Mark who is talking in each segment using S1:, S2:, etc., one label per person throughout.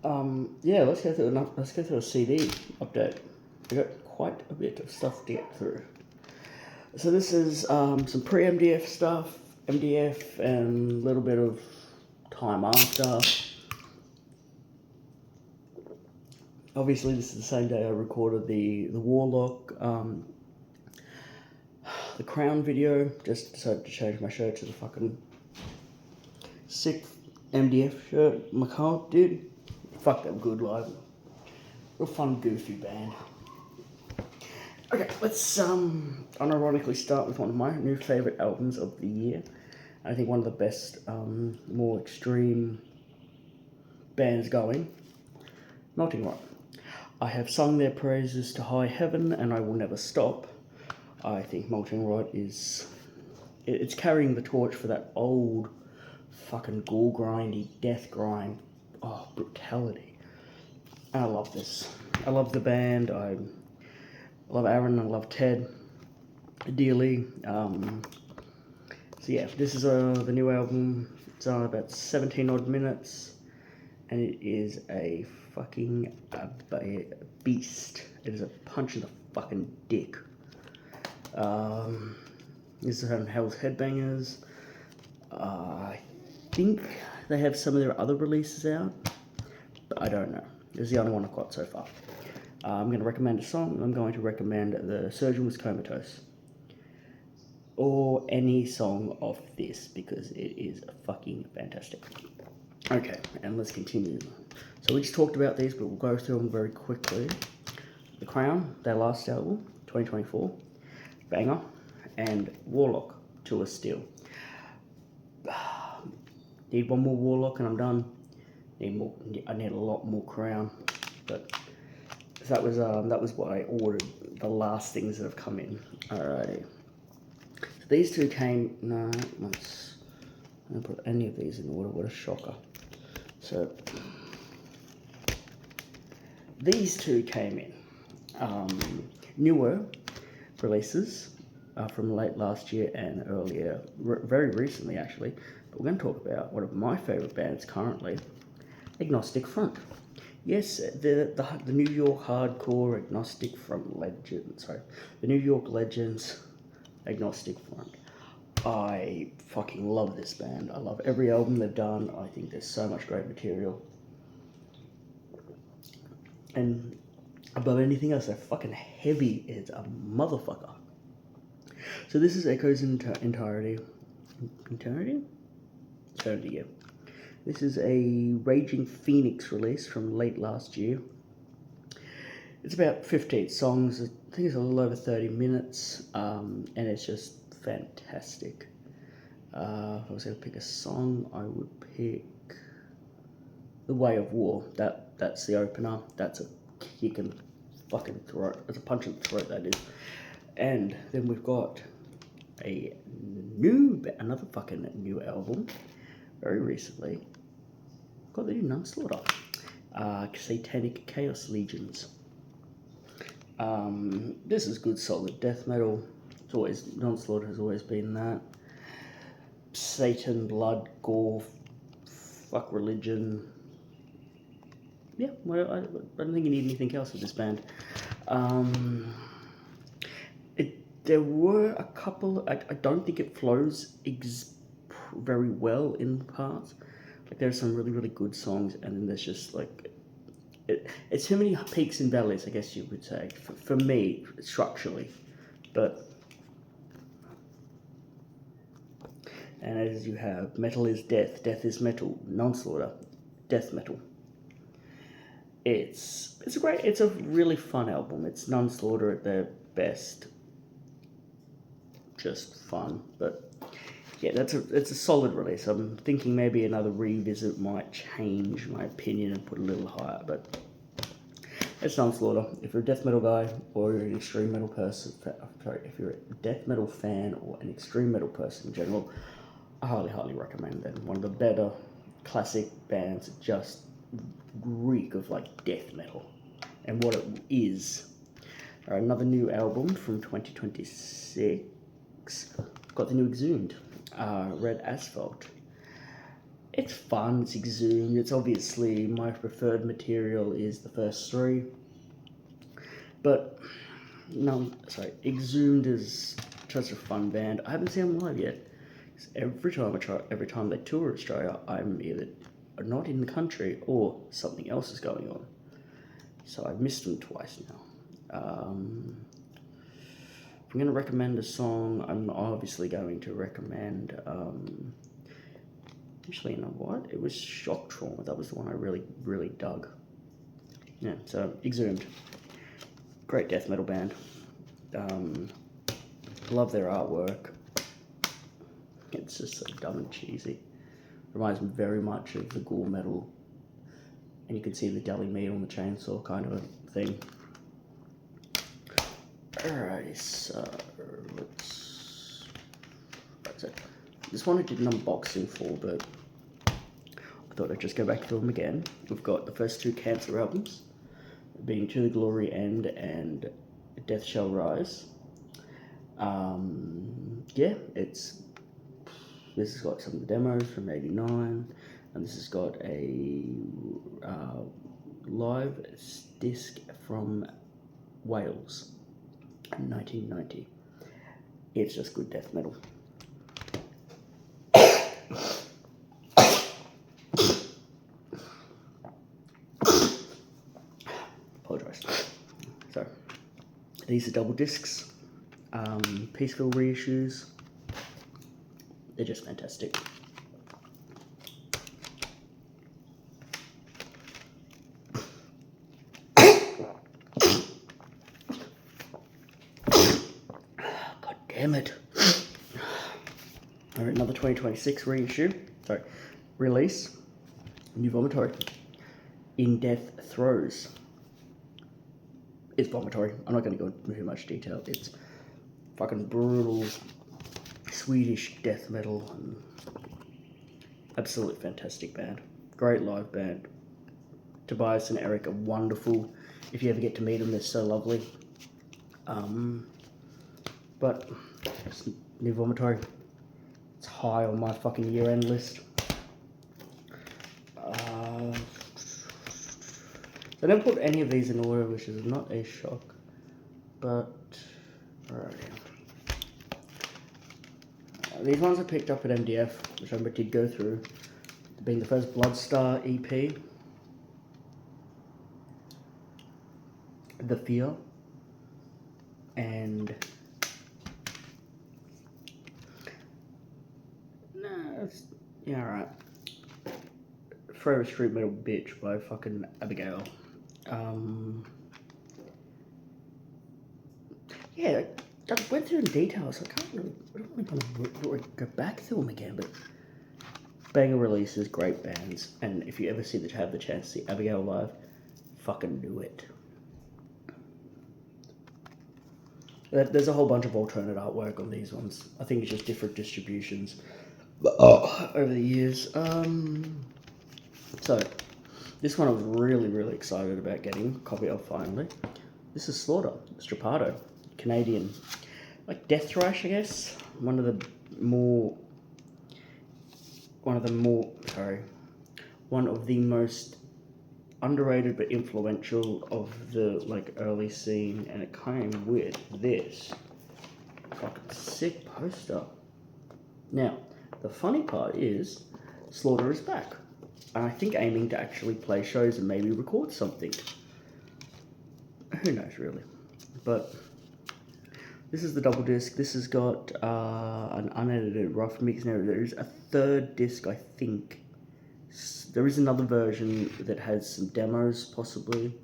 S1: Yeah, let's go through a CD update. We got quite a bit of stuff to get through. So this is some pre-MDF stuff, MDF, and a little bit of time after. Obviously, this is the same day I recorded the Warlock, the Crown video. Just decided to change my shirt to the fucking sick MDF shirt McCall did. Fuck that good live. Real fun, goofy band. Okay, let's unironically start with one of my new favourite albums of the year. I think one of the best, more extreme bands going. Melting Rock. I have sung their praises to high heaven and I will never stop. I think Melting Rot is... It's carrying the torch for that old fucking gore grindy, death grind, brutality. And I love this. I love the band. I love Aaron, I love Ted dearly. So yeah, this is the new album. It's about 17 odd minutes, and it is a fucking beast. It is a punch in the fucking dick. This is on Hell's Headbangers. I think they have some of their other releases out, but I don't know. This is the only one I've got so far. I'm going to recommend a song. I'm going to recommend The Surgeon Was Comatose. Or any song of this, because it is fucking fantastic. Okay, and let's continue. So we just talked about these, but we'll go through them very quickly. The Crown, their last album, 2024. Banger. And Warlock, Tour Steel. Need one more Warlock and I'm done. I need a lot more Crown. But that was what I ordered. The last things that have come in. Alrighty. So these two came. No, let's. I don't put any of these in order. What a shocker. So these two came in. Newer releases from late last year and earlier, very recently actually. But we're going to talk about one of my favourite bands currently, Agnostic Front. Yes, the New York hardcore Agnostic Front legends. Sorry, the New York legends, Agnostic Front. I fucking love this band. I love every album they've done. I think there's so much great material. And above anything else, they're fucking heavy as a motherfucker. So this is Echoes Entirety, yeah. This is a Raging Phoenix release from late last year. It's about 15 songs. I think it's a little over 30 minutes, and it's just fantastic. If I was going to pick a song, I would pick The Way of War. That's the opener. That's a kick in the fucking throat. That's a punch in the throat, that is. And then we've got another fucking new album, very recently. Got the new Nunslaughter. Satanic Chaos Legions. This is good solid death metal. It's always, Nunslaughter has always been that. Satan, blood, gore, fuck religion. Yeah, well, I don't think you need anything else with this band. There were a couple, I don't think it flows very well in parts. Like there's some really, really good songs, and then there's just like, it's too many peaks and valleys, I guess you would say, for me, structurally. But, and as you have, metal is death, death is metal, Nunslaughter, death metal. It's a really fun album. It's Nunslaughter at their best. Just fun, but yeah, it's a solid release. I'm thinking maybe another revisit might change my opinion and put a little higher, but it's Nunslaughter. If you're a death metal guy or you're an extreme metal person, if you're a death metal fan or an extreme metal person in general, I highly recommend them. One of the better classic bands that just reek of like death metal and what it is. Another new album from 2026. Got the new Exhumed, Red Asphalt. It's fun, it's Exhumed, it's obviously my preferred material is the first three. But, no, sorry, Exhumed is such a fun band. I haven't seen them live yet. Every time they tour Australia, I'm either not in the country or something else is going on. So I've missed them twice now. If I'm going to recommend a song, I'm obviously going to recommend, actually, you know what? It was Shock Trauma. That was the one I really, really dug. Yeah, so Exhumed. Great death metal band. Love their artwork. It's just so dumb and cheesy. Reminds me very much of the gore metal. And you can see the deli meat on the chainsaw kind of a thing. Alright, so that's it. This one I did an unboxing for, but I thought I'd just go back through them again. We've got the first two Cancer albums, being To the Glory End and Death Shall Rise. Yeah, this has got some of the demos from '89, and this has got a live disc from Wales in 1990. It's just good death metal. Apologise. So, these are double discs, Peaceville reissues. They're just fantastic. God damn it. Alright, another 2026 release. New Vomitory. In Death Throes. It's Vomitory. I'm not going to go into too much detail. It's fucking brutal Swedish death metal. And absolutely fantastic band. Great live band. Tobias and Eric are wonderful. If you ever get to meet them, they're so lovely. But New Vomitory. It's high on my fucking year-end list. I don't put any of these in order, which is not a shock. But, alright. These ones I picked up at MDF, which I did go through. Being the first Bloodstar EP. The Fear. And... yeah, alright. Forever Street Metal Bitch by fucking Abigail. Yeah, I went through in detail, so I don't really go back through them again, but banger releases, great bands, and if you ever have the chance to see Abigail live, fucking do it. There's a whole bunch of alternate artwork on these ones. I think it's just different distributions over the years. So, this one I was really, really excited about getting a copy of finally. This is Slaughter, Strapato, Canadian, like death thrash, I guess. One of the most underrated but influential of the early scene, and it came with this fucking sick poster. Now, the funny part is, Slaughter is back. And I think aiming to actually play shows and maybe record something. Who knows, really. But this is the double disc. This has got an unedited rough mix. Now, there's a third disc, I think. There is another version that has some demos, possibly.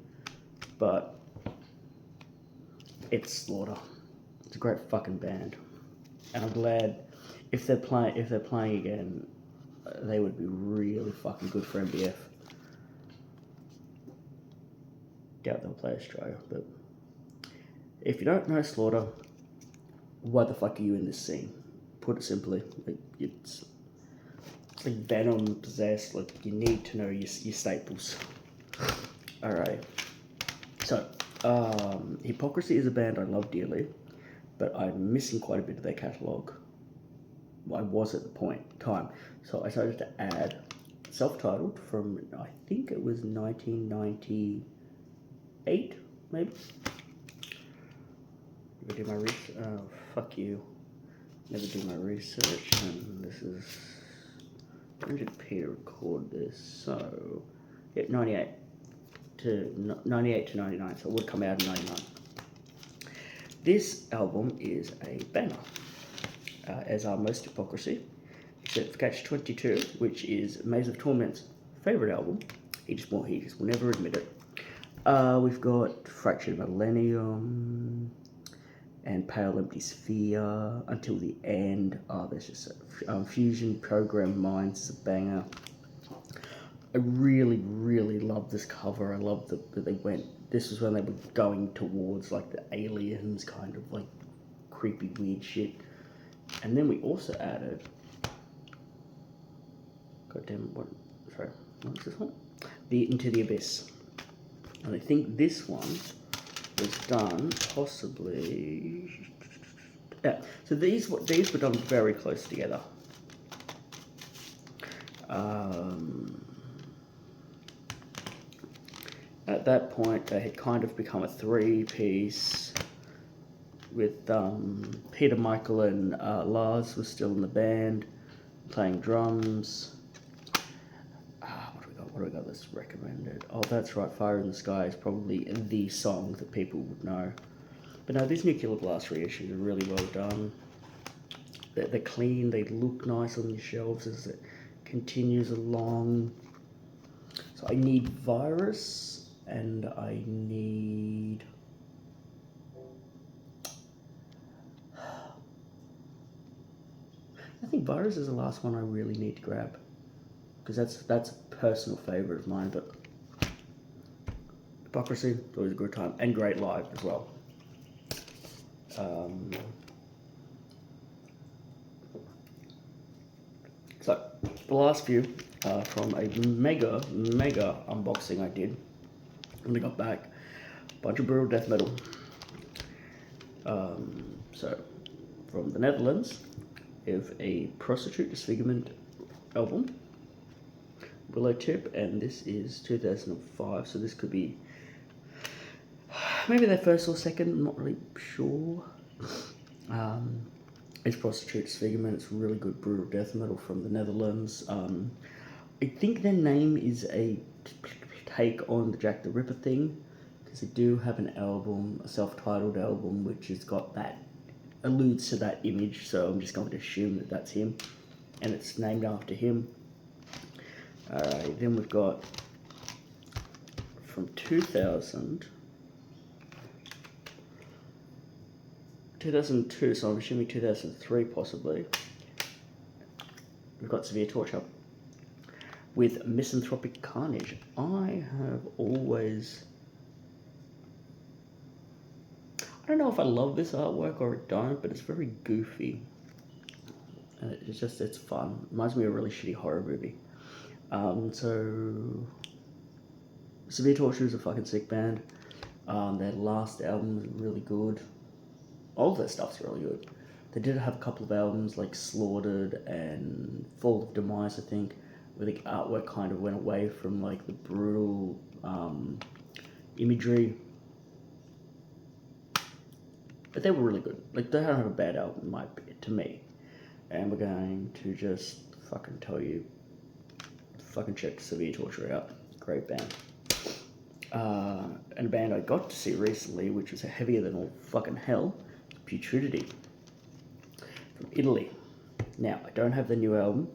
S1: But it's Slaughter. It's a great fucking band. And I'm glad if they're playing again, they would be really fucking good for MDF. Doubt they'll play Australia, but if you don't know Slaughter, why the fuck are you in this scene? Put it simply, it's like Venom, Possessed. You need to know your staples. Alright, so Hypocrisy is a band I love dearly, but I'm missing quite a bit of their catalogue. I was at the time, so I decided to add self-titled from, I think it was 1998, maybe. Never do my research. Oh, fuck you. Never do my research, and this is... When did Peter record this? So, yeah, 98 to 99, so it would come out in 99. This album is a banger, as are most Hypocrisy, except for Catch 22, which is Maze of Torment's favourite album. He just will never admit it. We've got Fractured Millennium and Pale Empty Sphere, Until the End. There's just Fusion Program Minds is a banger. I really, really love this cover. I love that they went... This was when they were going towards, like, the aliens, kind of, like, creepy, weird shit. And then we also added... Goddamn, what was this one? The Into the Abyss. And I think this one was done possibly... Yeah, so these were done very close together. At that point, they had kind of become a three-piece with Peter, Michael, and Lars was still in the band, playing drums. What do we got that's recommended? Oh, that's right, Fire in the Sky is probably the song that people would know. But no, these Nuclear Blast reissues are really well done. They're clean, they look nice on your shelves as it continues along. So I need Virus, and I need... I think Virus is the last one I really need to grab, because that's a personal favourite of mine, but Hypocrisy, it's always a good time, and great live as well. So, the last few from a mega unboxing I did when I got back. Bunch of brutal death metal. So, from the Netherlands, we have a Prostitute Disfigurement album, Willow Tip, and this is 2005, so this could be maybe their first or second, I'm not really sure. It's Prostitute Disfigurement. It's really good brutal death metal from the Netherlands. I think their name is a take on the Jack the Ripper thing, because they do have an album, a self-titled album, which has got that, alludes to that image, so I'm just going to assume that that's him, and it's named after him. Alright, then we've got from 2002, so I'm assuming 2003 possibly. We've got Severe Torture with Misanthropic Carnage. I have always... I don't know if I love this artwork or I don't, but it's very goofy. And it's fun. Reminds me of a really shitty horror movie. So Severe Torture is a fucking sick band. Their last album is really good. All of their stuff's really good. They did have a couple of albums like Slaughtered and Fall of Demise, I think, where the artwork kind of went away from like the brutal imagery. But they were really good. Like, they don't have a bad album, to me. And we're going to just fucking tell you, fucking check Severe Torture out. Great band. And a band I got to see recently, which was heavier than all fucking hell, Putridity, from Italy. Now, I don't have the new album,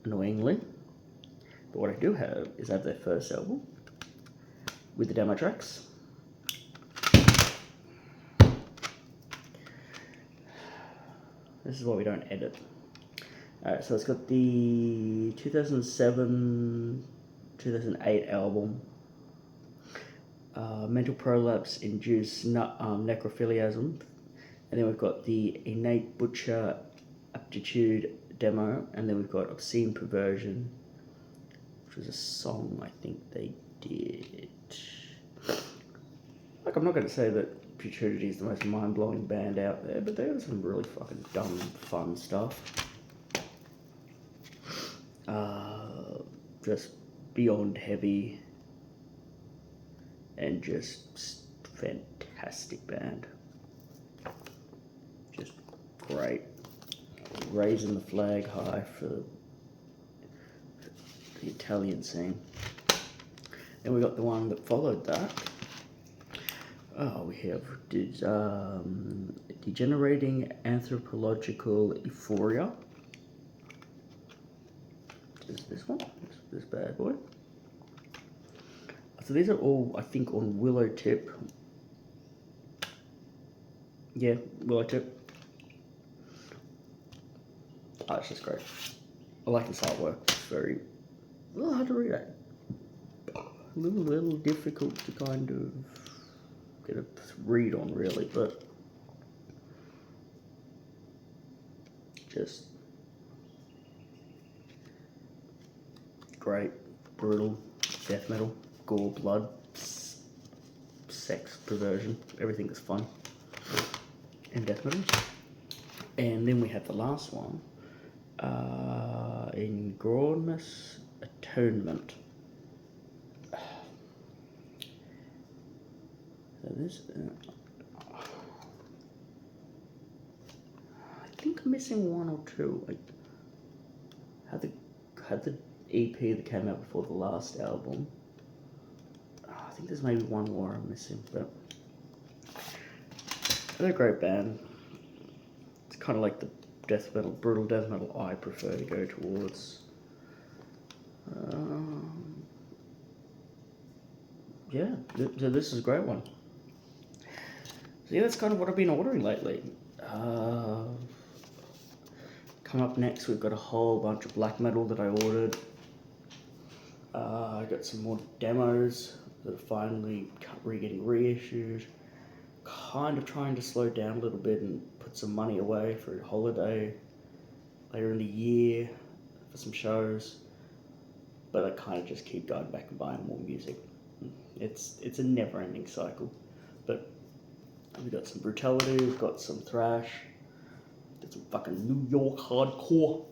S1: annoyingly, but what I do have is I have their first album with the demo tracks. This is why we don't edit. Alright, so it's got the 2007, 2008 album, Mental Prolapse Induced Necrophiliasm, and then we've got the Innate Butcher Aptitude demo, and then we've got Obscene Perversion, which was a song I think they did. Like, I'm not going to say that Putridity is the most mind-blowing band out there, but they have some really fucking dumb, fun stuff. just beyond heavy and just fantastic band. Just great. Raising the flag high for the Italian scene. Then we got the one that followed that. Oh, we have Degenerating Anthropological Euphoria. Is this one? This bad boy. So these are all, I think, on Willow Tip. Yeah, Willow Tip. Oh, it's just great. I like this artwork. It's very, a little hard to read it. A little difficult to kind of get a read on, really, but just great, brutal, death metal, gore, blood, sex, perversion, everything is fun in death metal. And then we have the last one, Enormous Atonement. So this, I think I'm missing one or two. I had the EP that came out before the last album. I think there's maybe one more I'm missing, but they're a great band. It's kind of like the death metal, brutal death metal I prefer to go towards. Yeah, so this is a great one. So yeah, that's kind of what I've been ordering lately. Come up next, we've got a whole bunch of black metal that I ordered. I got some more demos that are finally getting reissued. Kind of trying to slow down a little bit and put some money away for a holiday later in the year for some shows. But I kind of just keep going back and buying more music. It's a never-ending cycle. But we've got some brutality, we've got some thrash, got some fucking New York hardcore,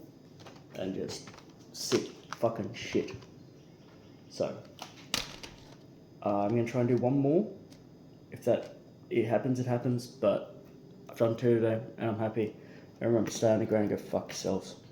S1: and just sick fucking shit. So, I'm going to try and do one more. If it happens, but I've done two today, and I'm happy. And remember, stay underground and go fuck yourselves.